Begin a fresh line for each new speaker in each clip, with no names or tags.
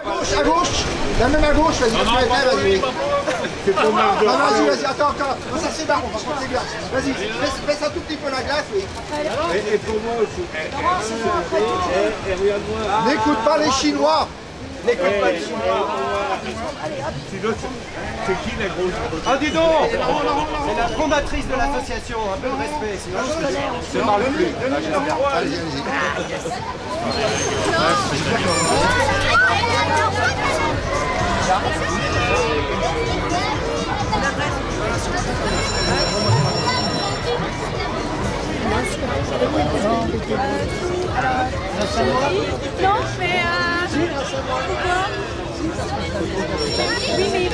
Gauche, à gauche. La même à gauche, vas-y, vas-y. Non, vas-y, attends. Non, ça c'est barre, on va prendre les glaces. Vas-y, baisse un tout petit peu la glace, oui.
Et pour moi aussi. Et regarde-moi.
N'écoute pas les Chinois.
N'écoute pas les Chinois. Sinon, c'est qui la grosse?
Ah, dis donc. C'est la fondatrice de l'association, un peu de respect, sinon je ne parle plus.
Allez-y.
Non, mais pourquoi? Oui, mais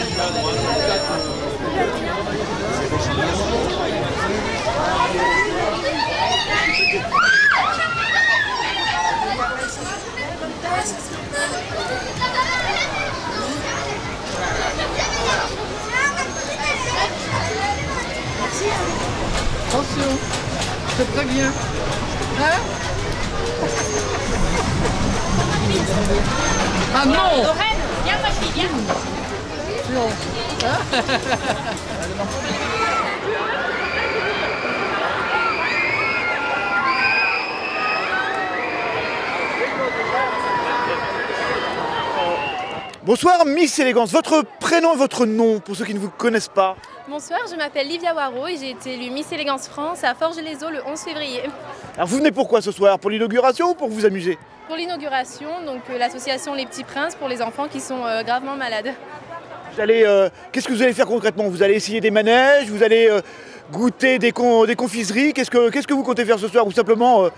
attention, je te préviens. Hein? Ah non!
Lorraine, viens ma fille, viens.
Bonsoir Miss Élégance, votre prénom et votre nom pour ceux qui ne vous connaissent pas.
Bonsoir, je m'appelle Livia Waro et j'ai été élue Miss Élégance France à Forges-les-Eaux le 11 février.
Alors vous venez pourquoi ce soir? Pour l'inauguration ou pour vous amuser?
Pour l'inauguration, donc l'association Les Petits Princes pour les enfants qui sont gravement malades.
Vous allez, qu'est-ce que vous allez faire concrètement? Vous allez essayer des manèges, vous allez goûter des confiseries, qu'est-ce que vous comptez faire ce soir? Ou simplement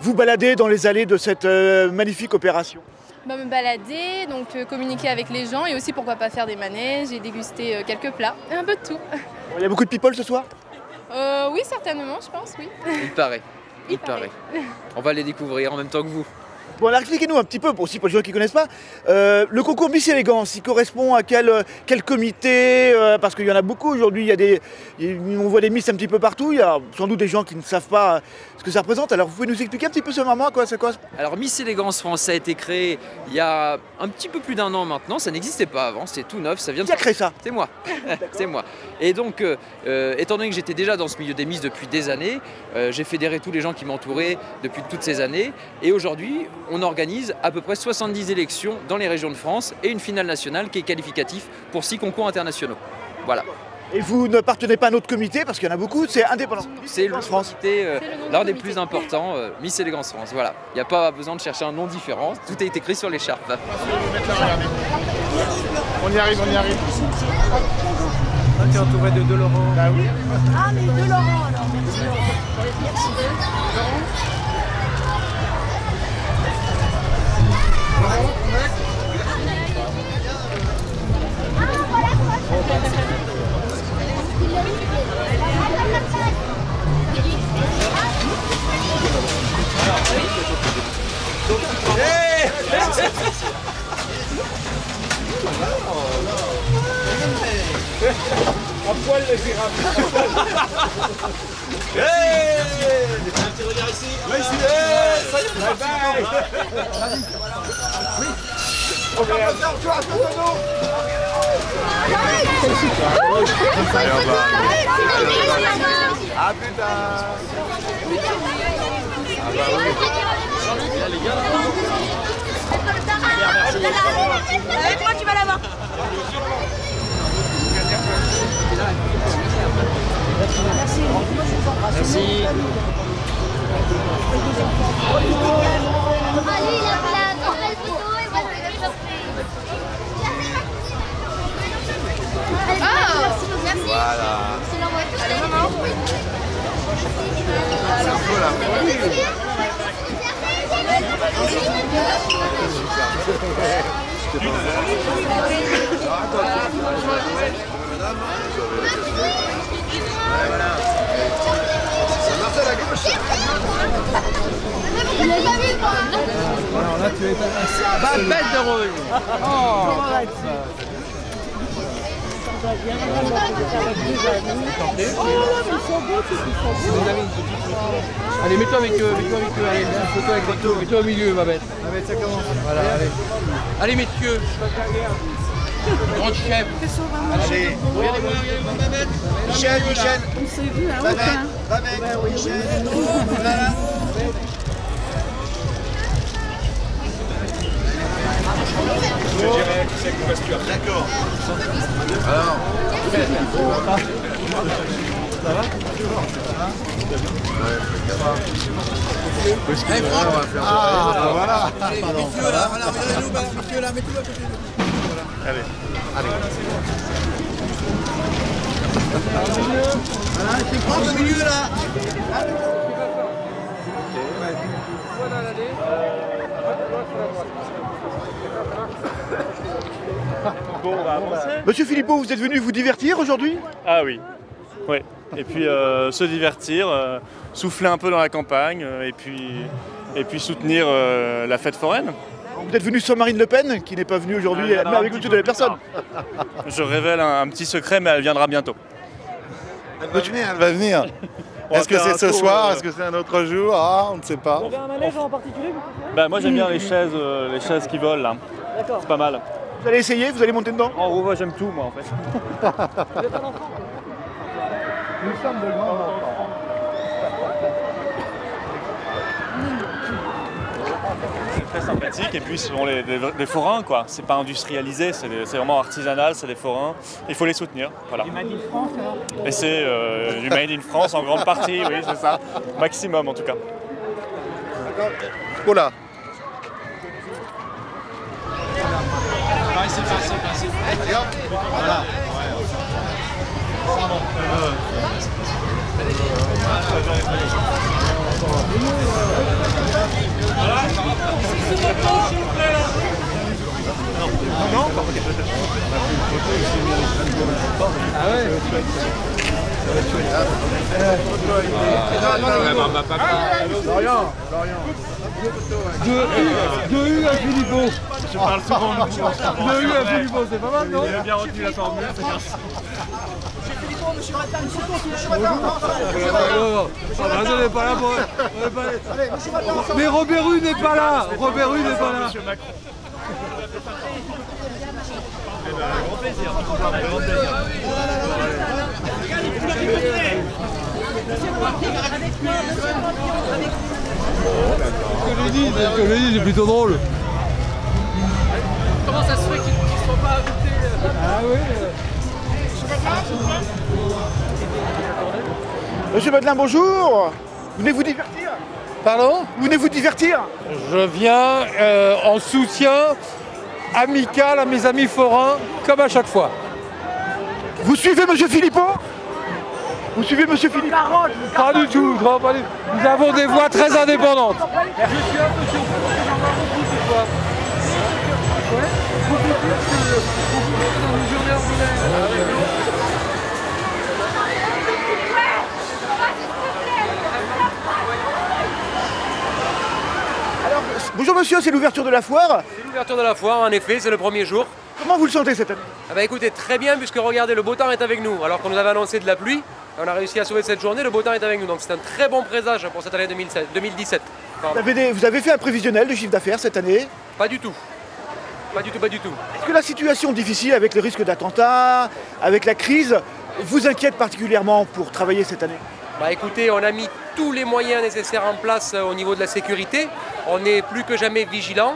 vous balader dans les allées de cette magnifique opération?
Me balader, donc communiquer avec les gens et aussi pourquoi pas faire des manèges et déguster quelques plats, un peu de tout.
Il y a beaucoup de people ce soir?
Oui, certainement, je pense, oui.
Il paraît. Il paraît. On va les découvrir en même temps que vous.
Bon, alors expliquez-nous un petit peu, aussi pour les gens qui ne connaissent pas, le concours Miss Élégance, il correspond à quel comité? Parce qu'il y en a beaucoup aujourd'hui, on voit des Miss un petit peu partout, il y a sans doute des gens qui ne savent pas ce que ça représente. Alors vous pouvez nous expliquer un petit peu ce moment, quoi, c'est quoi?
Alors Miss Élégance France a été créé il y a un petit peu plus d'1 an maintenant, ça n'existait pas avant, c'est tout neuf, ça vient de...
Qui a créé ça?
C'est moi, c'est moi. Et donc, étant donné que j'étais déjà dans ce milieu des Miss depuis des années, j'ai fédéré tous les gens qui m'entouraient depuis toutes ces années, et aujourd'hui, on organise à peu près 70 élections dans les régions de France et une finale nationale qui est qualificative pour 6 concours internationaux. Voilà.
Et vous ne partenez pas à notre comité, parce qu'il y en a beaucoup, c'est indépendant.
C'est le comité, l'un des plus importants, Miss Élégance France. Voilà. Il n'y a pas besoin de chercher un nom différent, tout est écrit sur l'écharpe.
On y arrive.
Ah, tu es entouré de deux Laurent.
Bah oui.
Ah, mais de Laurent alors, merci Laurent. Merci Laurent.
À poil les girafes.
Hey! Un petit regard ici.
Là, ici.
Ça y est,
Bye bye.
Oui. On va faire toi,
À plus tard.
Avec moi, tu vas l'avoir. Merci.
Merci.
Allez, la belle photo et moi je vais le surprise. Merci beaucoup. Merci.
Voilà.
C'est l'envoi tout seul. Allez, maman.
C'est un peu la folie.
Ça marche à la gauche.
Il a pas vu quoi.
Alors là, tu es
Belle de rouge.
Oh, Allez, mets-toi avec eux, allez, une photo avec Victor, mets-toi au milieu, ma bête.
Ça commence.
Voilà, allez. Allez, messieurs. Grand chef.
Allez. Regardez-moi, ma bête. Michel.
On s'est vu à
Va
Aucun.
avec. Michel. Voilà.
Je dirais que c'est que parce que tu as.
D'accord.
Alors.
Ça va? Ah, voilà.
Messieurs là, regardez-nous, messieurs là, mettez-le à côté de nous.
Allez.
Voilà, c'est grand au milieu là.
Bon, on va avancer.
Monsieur Philippot, vous êtes venu vous divertir aujourd'hui?
Ah oui. Ouais. Et puis se divertir, souffler un peu dans la campagne, et puis soutenir la fête foraine.
Vous êtes venu sans Marine Le Pen, qui n'est pas venue aujourd'hui, mais avec vous de la personne.
Je révèle un petit secret, mais elle viendra bientôt.
Elle va venir. Est-ce que c'est ce soir? Est-ce que c'est un autre jour? Ah, on ne sait pas.
Vous avez un manège en particulier?
Bah, moi j'aime bien les chaises qui volent là.
D'accord.
C'est pas mal.
Vous allez essayer? Vous allez monter dedans?
En gros, moi j'aime tout moi en fait.
Vous êtes un enfant?
Nous sommes de grands enfants.
C'est très sympathique et puis ce sont des forains quoi. C'est pas industrialisé, c'est vraiment artisanal, c'est des forains. Il faut les soutenir. Voilà.
Du Made in France alors?
Et c'est du Made in France en grande partie, oui c'est ça. Maximum en tout cas.
Oh là.
Allez hop. Voilà.
Non,
Ah ouais. Deux U à Philippot.
je parle souvent de vous.
Deux U à Philippot, c'est pas mal non?
J'ai bien retenu la formule, c'est bien.
On n'est pas là pour... Mais Robert Hue n'est pas là. Robert Hue n'est pas là.
Monsieur Macron. Grand plaisir. Grand plaisir.
Ce que je dis, c'est plutôt drôle.
Comment ça se fait qu'ils ne sont pas ajoutés?
Ah oui.
Monsieur Madelin, bonjour. Vous venez vous divertir?
Pardon?
Vous venez vous divertir?
Je viens en soutien amical à mes amis forains, comme à chaque fois.
Vous suivez Monsieur Philippot? Vous suivez Monsieur Philippot?
Pas du tout, non, pas du tout. Nous avons des voix très indépendantes. Je suis un peu surpris parce que j'en vois beaucoup ce soir. Ouais, beaucoup plus dans une journée ordinaire.
Bonjour monsieur, c'est l'ouverture de la foire.
C'est l'ouverture de la foire, en effet, c'est le premier jour.
Comment vous le sentez cette année?
Ah bah écoutez, très bien, puisque regardez, le beau temps est avec nous. Alors qu'on nous avait annoncé de la pluie, on a réussi à sauver cette journée, le beau temps est avec nous. Donc c'est un très bon présage pour cette année 2017.
Vous avez fait un prévisionnel de chiffre d'affaires cette année?
Pas du tout. Pas du tout, pas du tout.
Est-ce que la situation difficile avec le risque d'attentat, avec la crise, vous inquiète particulièrement pour travailler cette année?
Bah écoutez, on a mis tous les moyens nécessaires en place au niveau de la sécurité. On est plus que jamais vigilants.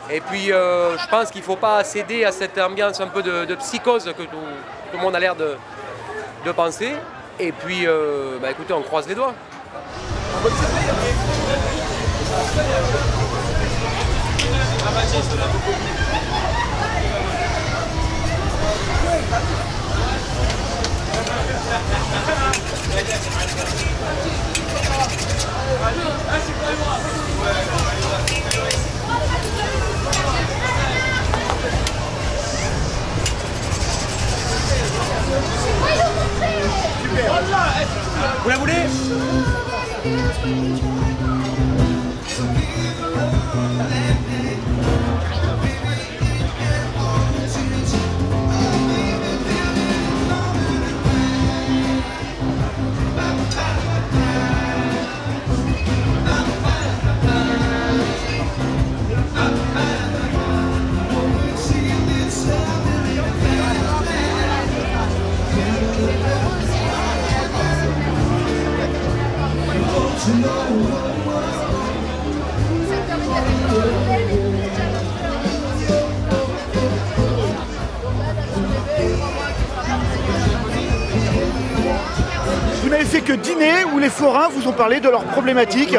Et puis je pense qu'il ne faut pas céder à cette ambiance un peu de psychose que tout le monde a l'air de penser. Et puis bah écoutez, on croise les doigts. Vous la voulez?
donc dîner où les forains vous ont parlé de leurs problématiques,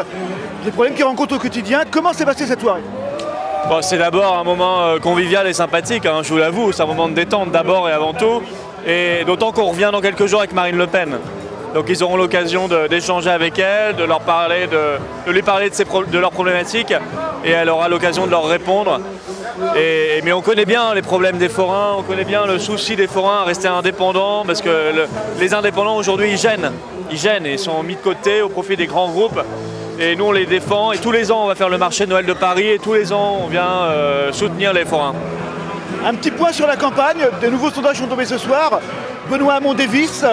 des problèmes qu'ils rencontrent au quotidien. Comment s'est passée cette soirée?
Bon, c'est d'abord un moment convivial et sympathique, hein, je vous l'avoue, c'est un moment de détente d'abord et avant tout, et d'autant qu'on revient dans quelques jours avec Marine Le Pen. Donc ils auront l'occasion d'échanger avec elle, de lui parler de leurs problématiques, et elle aura l'occasion de leur répondre. Mais on connaît bien les problèmes des forains, on connaît bien le souci des forains à rester indépendants, parce que les indépendants aujourd'hui ils gênent et sont mis de côté au profit des grands groupes. Et nous on les défend, et tous les ans on va faire le marché de Noël de Paris, et tous les ans on vient soutenir les forains.
Un petit point sur la campagne, de nouveaux sondages sont tombés ce soir. Benoît Hamon-Davis,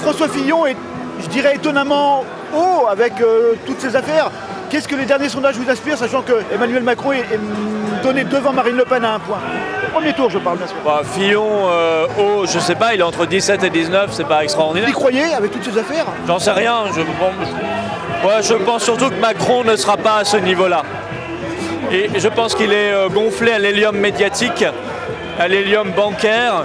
François Fillon est, je dirais, étonnamment haut avec toutes ces affaires. Qu'est-ce que les derniers sondages vous inspirent, sachant que Emmanuel Macron est donné devant Marine Le Pen à un point? Au premier tour, je parle bien sûr.
Bah, Fillon, haut, je sais pas, il est entre 17 et 19, c'est pas extraordinaire.
Vous y croyez avec toutes ces affaires?
J'en sais rien, je pense surtout que Macron ne sera pas à ce niveau-là. Et je pense qu'il est gonflé à l'hélium médiatique, à l'hélium bancaire,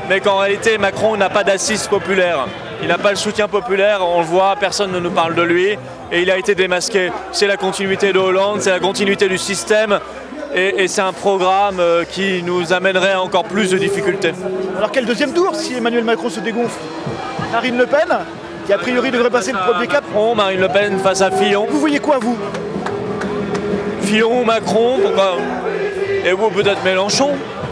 mais qu'en réalité Macron n'a pas d'assise populaire. Il n'a pas le soutien populaire, on le voit, personne ne nous parle de lui, et il a été démasqué. C'est la continuité de Hollande, c'est la continuité du système, et c'est un programme qui nous amènerait à encore plus de difficultés.
Alors quel deuxième tour si Emmanuel Macron se dégonfle? Marine Le Pen, qui a priori devrait passer le premier cap?
Marine Le Pen face à Fillon.
Vous voyez quoi, vous?
Fillon, Macron, pourquoi? Et vous, peut-être Mélenchon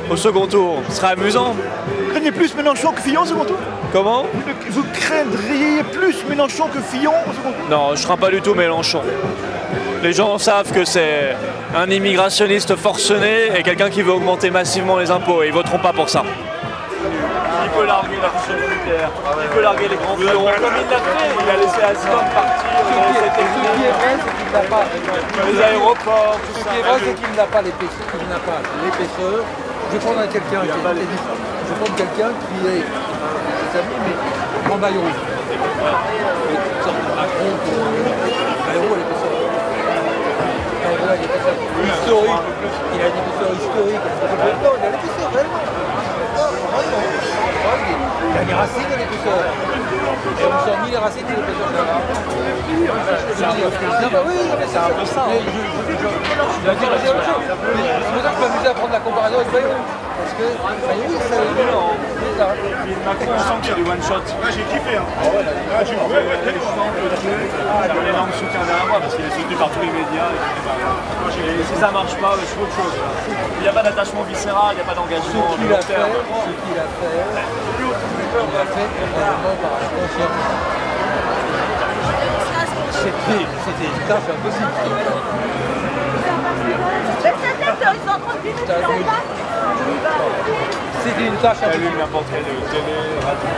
au second tour, ce serait amusant.
Vous craignez plus Mélenchon que Fillon au second tour?
Comment?
Vous craindriez plus Mélenchon que Fillon au second tour?
Non, je ne crains pas du tout Mélenchon. Les gens savent que c'est un immigrationniste forcené et quelqu'un qui veut augmenter massivement les impôts, et ils ne voteront pas pour ça. Il peut larguer la fusion nucléaire, il peut larguer les grands fleurons, comme il l'a fait, il a laissé Alstom partir, les aéroports, tout ça.
Ce qui est vrai, c'est qu'il n'a pas l'épaisseur. Je vais prendre quelqu'un qui est des amis, mais en Bayrou. Une sorte de Macron pour Bayrou à l'épaisseur. Historique, il a une épaisseur historique. Non, il a l'épaisseur réellement. Il a les racines de l'épaisseur. Et on sent ni les racines ni l'épaisseur. Oui, mais c'est un peu ça. C'est pour ça que je m'amusais à prendre la comparaison avec Bayrou. Parce que Bayrou, c'est évident.
Macron, on sent qu'il y a du one-shot.
J'ai kiffé.
J'avais un énorme soutien derrière moi parce qu'il est soutenu par tous les médias. Et si ça ne marche pas, je fais autre chose. Il n'y a pas d'attachement viscéral, il n'y a pas d'engagement.
Ce qu'il a fait, probablement par la confiance. C'était une tâche impossible. C'était une tâche impossible.
Allume n'importe quelle télé, radio.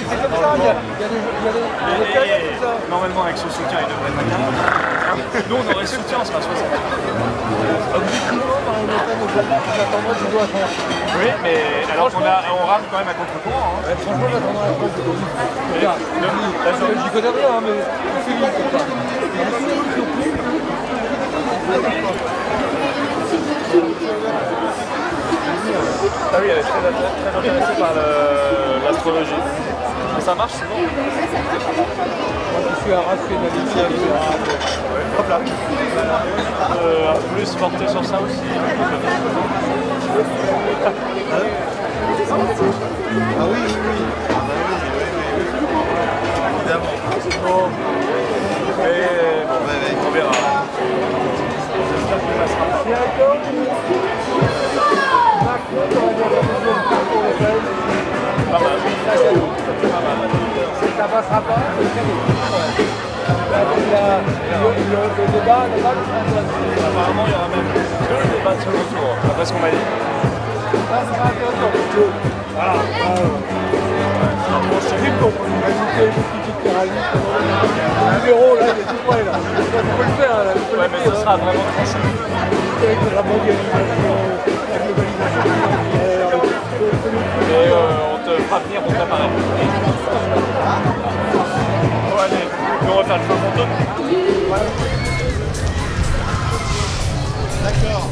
C'est comme ça, il y a des cas comme ça.
Normalement, avec ce soutien, il devrait être à 40. Nous, on aurait ce soutien, on sera à 60.
Objectivement, par le Pen, on attendrait du doigt à faire.
Oui, mais alors on rame quand même à contre-courant. Hein.
Franchement, j'attendrais la France de Covid. Regarde, j'y connais rien, mais on fait vite comme ça.
Ah oui, elle est très intéressée par l'astrologie. Ça marche souvent.
Moi, je suis un rationaliste.
Hop là. Plus porter sur ça aussi.
Ah oui, oui. Évidemment.
Bon. Mais bon, on verra. J'espère qu'il passera. Pas mal.
Ça passera pas. Le débat,
apparemment, il y aura même 2 débats sur le tour, après ce qu'on m'a dit.
Ça sera intéressant. Voilà. C'est terrible qu'on peut ajouter une petite caraliste. Le numéro, là, il est tout près, là. On peut le faire, là.
Ouais, mais ce sera vraiment tranché.
Avec la mondialisation, la globalisation.
Et on te fera venir pour préparer. Bon, allez, on va faire le feu fantôme.
D'accord.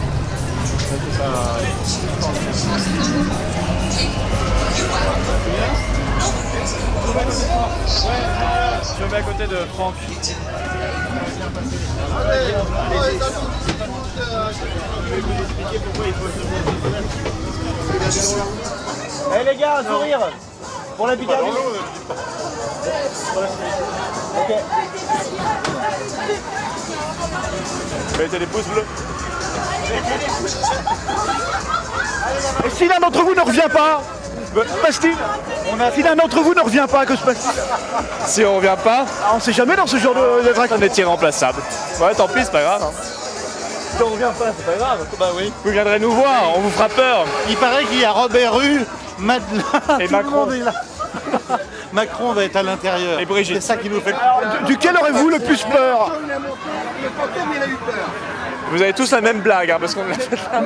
Je me mets à côté de Franck.
Eh les gars, un sourire pour la Picardie. Ok.
Mettez les pouces bleus.
Et si l'un d'entre vous ne revient pas, que se passe-t-il? Si l'un d'entre vous ne revient pas, que se passe-t-il?
Si on revient pas,
on sait jamais dans ce genre de drague.
On est irremplaçable. Ouais, tant pis, c'est pas grave. Hein.
Si on revient pas, c'est pas grave.
Bah oui. Vous viendrez nous voir, on vous fera peur.
Il paraît qu'il y a Robert Rue, Madeleine
et Macron.
Est là. Macron va être à l'intérieur.
Et Brigitte.
C'est ça qui nous fait.
Duquel aurez-vous le plus peur?
Vous avez tous la même blague, hein, parce qu'on l'a fait là.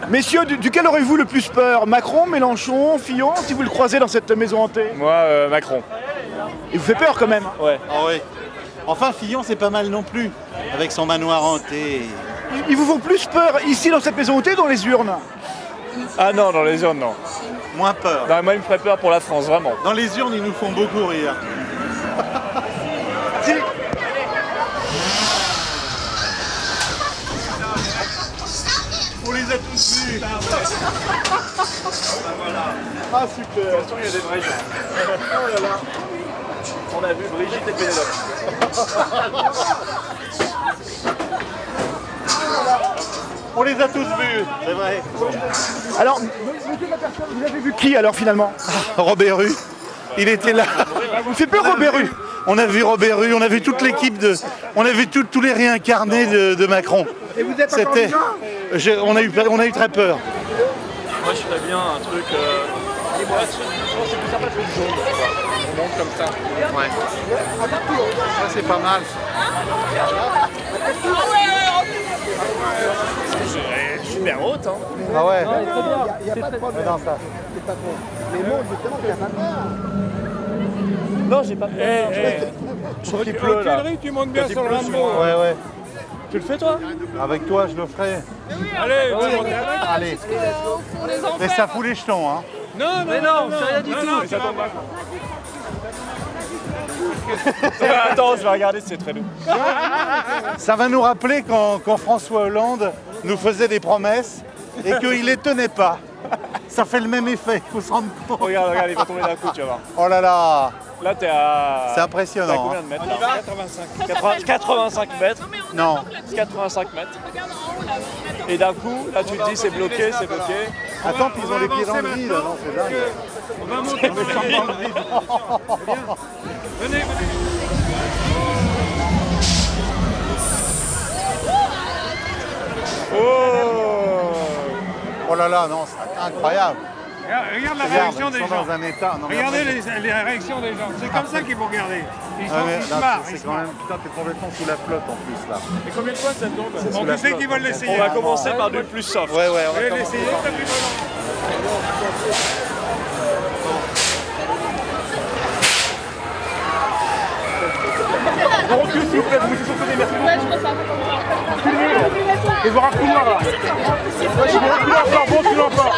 Messieurs, duquel aurez-vous le plus peur? Macron, Mélenchon, Fillon, si vous le croisez dans cette maison hantée?
Moi, Macron.
Il vous fait peur quand même?
Ouais.
Ah oui. Enfin, Fillon, c'est pas mal non plus, avec son manoir hanté.
Ils vous font plus peur ici dans cette maison hantée ou dans les urnes?
Ah non, dans les urnes, non.
Moins peur.
Non, moi, il me ferait peur pour la France, vraiment.
Dans les urnes, ils nous font beaucoup rire.
Si.
On les a tous vus.
Ah super.
De toute façon, il y a des vrais gens.
Oh là là.
On a vu Brigitte et Pénélope.
On les a tous vus, c'est vrai.
Alors, monsieur la personne, vous avez vu qui alors finalement?
Robert Rue, il était là.
Vous fait peur Robert Rue?
On a vu Robert Rue, on a vu toute l'équipe de... On a vu tous les réincarnés de Macron.
Et vous êtes encore vivant?
On a eu très peur.
Moi, je ferais bien un truc... je pense que c'est plus sympa que le jaune. On monte comme ça.
Ouais. Ça, c'est pas mal.
C'est super haute, hein.
Ah ouais.
Il n'y a pas de problème.
Non, ça.
C'est pas trop. Mais monte justement, il n'y a pas peur.
Non, j'ai pas peur. Je trouve qu'il pleut là.
Tu montes bien sur le Rambo.
Ouais, ouais.
Tu le fais toi?
Avec toi, je le ferai.
Allez,
Allez. Mais ça fout les jetons, hein.
Non,
mais non, c'est rien du tout. Attends, je vais regarder si c'est très doux.
Ça va nous rappeler quand François Hollande nous faisait des promesses et qu'il les tenait pas. Ça fait le même effet, il faut se rendre compte.
Regarde, il va tomber d'un coup, tu vas voir.
Oh là là.
Là, t'es à...
C'est impressionnant.
T'es à combien de mètres là? 85 mètres.
Non.
85 mètres. Et d'un coup, là, tu te dis c'est bloqué, c'est bloqué.
Attends, puis ils ont les pieds dans le vide. Non, c'est dingue.
On va monter. Venez.
Oh là là, non, c'est incroyable.
Regarde la réaction des
ils sont
gens.
dans un état. Non,
Regardez les réactions des gens. C'est comme ça qu'il faut regarder. Ils se marrent.
C'est quand même, putain, t'es complètement sous la flotte en plus là.
Et combien de fois ça tombe?
Bon, tu sais qu'ils veulent l'essayer.
On va commencer par du plus soft.
Ouais, ouais, on va
Allez,
commencer.
l'essayer, t'as plus
On recule s'il vous plaît, vous mettez sur le côté, merci beaucoup. Et voir un couloir là. Vas-y, bon couloir encore, bon couloir encore.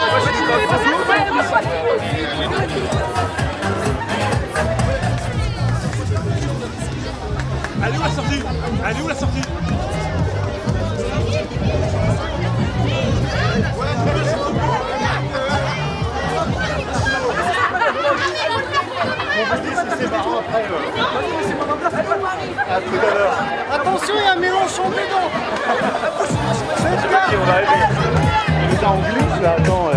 Elle est où la sortie? Elle est où la sortie?
C'est marrant après. À tout à l'heure.
Attention, il y a un Mélenchon dedans.
On va arriver. Il est en glisse là, attends.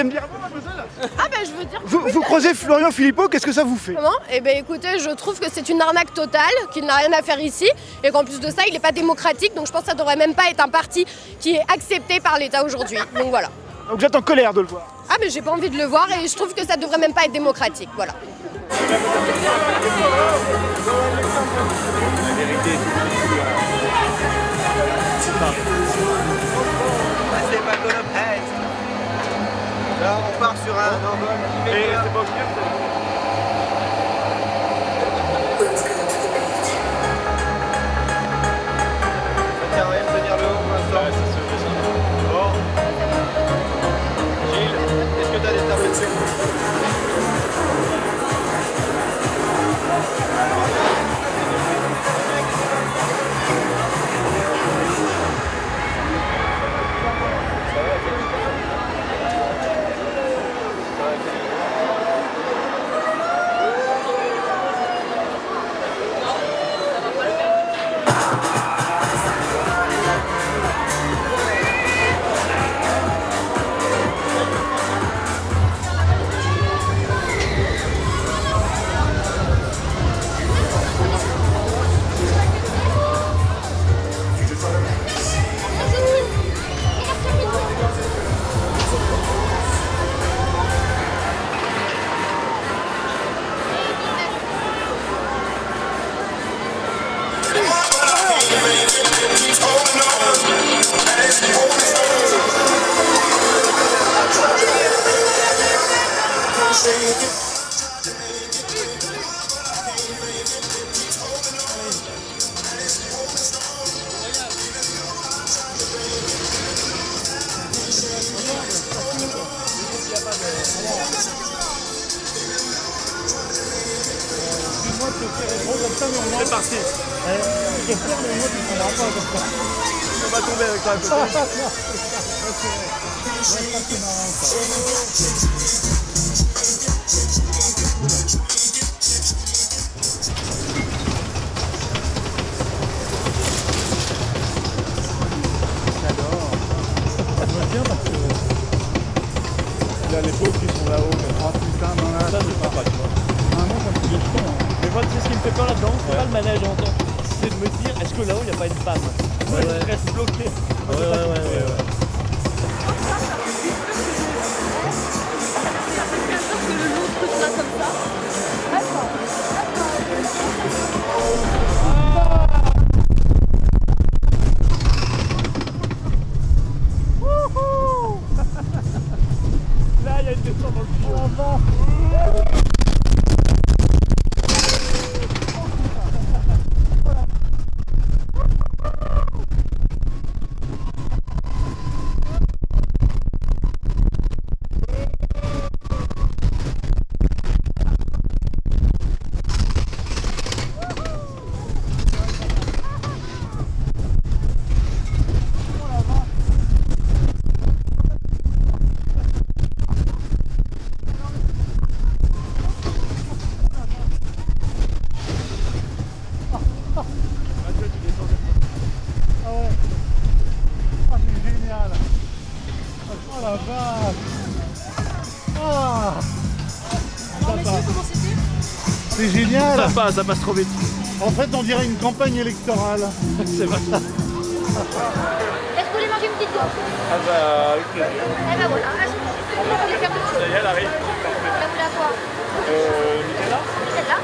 me dire un peu, mademoiselle?
Ah ben je veux dire...
Vous croisez Florian Philippot, qu'est-ce que ça vous fait?
Comment? Eh ben écoutez, je trouve que c'est une arnaque totale, qu'il n'a rien à faire ici, et qu'en plus de ça, il n'est pas démocratique, donc je pense que ça devrait même pas être un parti qui est accepté par l'État aujourd'hui. Donc voilà.
Donc vous êtes en colère de le voir?
Ah mais j'ai pas envie de le voir et je trouve que ça devrait même pas être démocratique, voilà.
La vérité est
c'est pas gonna pay. Là, on part sur un envol.
Et c'est pas obligé.
Ça tient à rien de tenir le haut pour l'instant. Bon. Gilles, est-ce que tu as des tables de sucre?
C'est parti.
J'ai peur, mais moi, tu ne prendras pas comme ça.
On va tomber avec toi à côté.
J'adore. Ça me va bien parce que il y a les pauvres qui sont là-haut. Oh putain, non, là, ça je sais pas, tu vois. Ah non, ça me fait du temps.
Mais moi, tu sais ce qui me fait peur là-dedans, c'est pas le manège en temps. C'est de me dire, est-ce que là-haut, il n'y a pas une panne? Moi, je reste bloqué. Ouais. Là, il y a une descente dans le fond.
C'est génial.
Ça passe trop vite.
En fait, on dirait une campagne électorale.
C'est vrai.
Est-ce que vous voulez manger une petite gaufre?
Ah bah, avec plaisir.
Eh ben voilà, on va faire quelque chose.
Ça y est, elle arrive.
Vous voulez quoi?
Nutella.
Nutella?